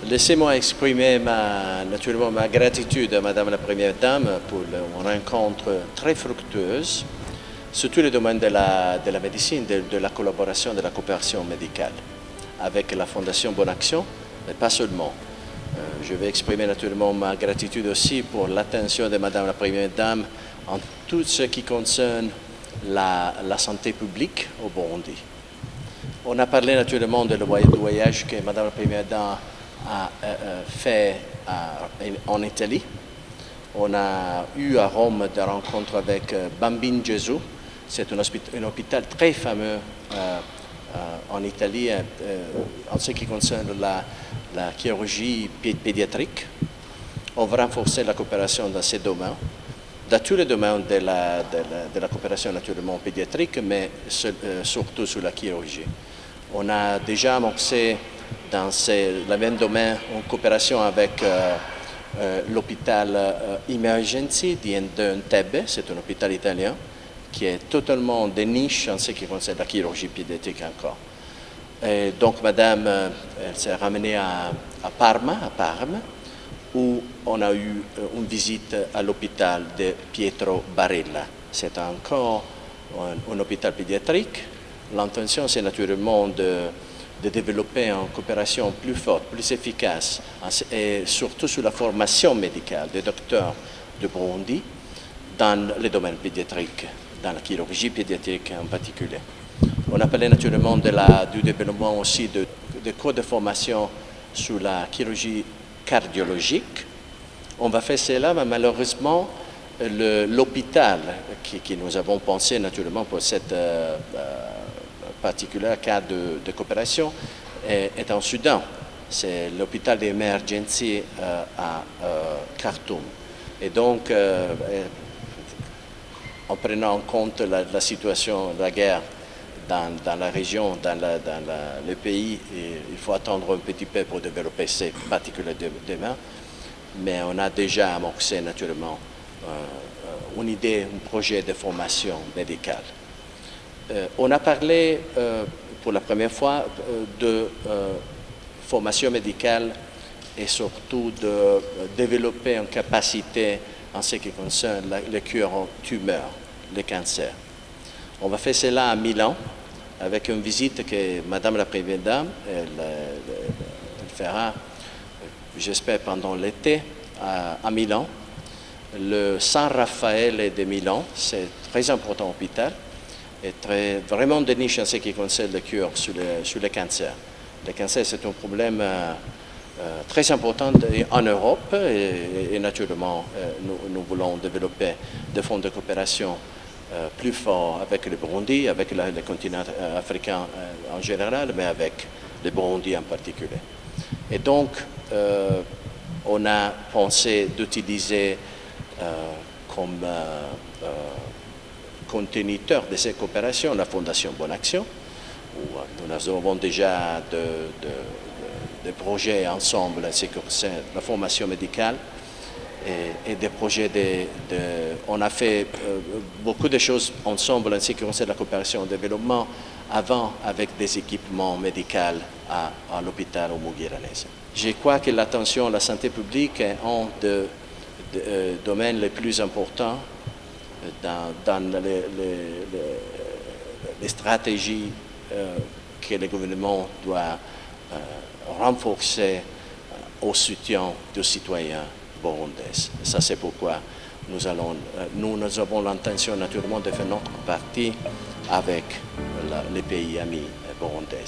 Laissez-moi exprimer naturellement ma gratitude à Madame la Première Dame pour une rencontre très fructueuse sur tous les domaines de la médecine, de la collaboration, de la coopération médicale avec la Fondation Bonne Action, mais pas seulement. Je vais exprimer naturellement ma gratitude aussi pour l'attention de Madame la Première Dame en tout ce qui concerne la santé publique au Burundi. On a parlé naturellement du voyage que Madame la Première Dame a fait en Italie. On a eu à Rome des rencontres avec Bambino Gesù. C'est un hôpital très fameux en Italie en ce qui concerne la chirurgie pédiatrique. On va renforcer la coopération dans ces domaines, dans tous les domaines de la coopération naturellement pédiatrique, mais surtout sur la chirurgie. On a déjà amorcé dans le même domaine en coopération avec l'hôpital Emergency d'Entebbe, c'est un hôpital italien qui est totalement de niche en ce qui concerne la chirurgie pédiatrique encore. Et donc Madame elle s'est ramenée à Parme, où on a eu une visite à l'hôpital de Pietro Barella. C'est encore un hôpital pédiatrique. L'intention, c'est naturellement de développer une coopération plus forte, plus efficace, et surtout sur la formation médicale des docteurs de Burundi dans les domaines pédiatriques, dans la chirurgie pédiatrique en particulier. On a parlé naturellement du développement aussi de cours de formation sur la chirurgie cardiologique. On va faire cela, mais malheureusement, l'hôpital qui nous avons pensé naturellement pour cette particulier cas de coopération est en Soudan. C'est l'hôpital d'Emergency à Khartoum. Et donc, en prenant en compte la situation de la guerre dans la région, dans le pays, il faut attendre un petit peu pour développer ces particuliers demain. Mais on a déjà amorcé naturellement une idée, un projet de formation médicale. On a parlé pour la première fois de formation médicale et surtout de développer une capacité en ce qui concerne les cures en tumeurs, les cancers. On va faire cela à Milan avec une visite que Madame la Première Dame elle fera, j'espère, pendant l'été à Milan. Le San Raffaele de Milan, c'est un très important hôpital. Est vraiment de niche en ce qui concerne la cure sur le cancer. Le cancer, c'est un problème très important en Europe et naturellement, nous voulons développer des fonds de coopération plus forts avec le Burundi, avec le continent africain en général, mais avec le Burundi en particulier. Et donc, on a pensé d'utiliser comme conteneur de ces coopérations la Fondation Bonne Action, où nous avons déjà des projets ensemble en ce qui concerne la formation médicale et des projets on a fait beaucoup de choses ensemble en ce qui concerne la coopération au développement avant avec des équipements médicaux à l'hôpital au Mugiranese. Je crois que l'attention à la santé publique est un des domaines les plus importants dans les stratégies que le gouvernement doit renforcer au soutien des citoyens burundais. Ça, c'est pourquoi nous avons l'intention naturellement de faire notre partie avec les pays amis burundais.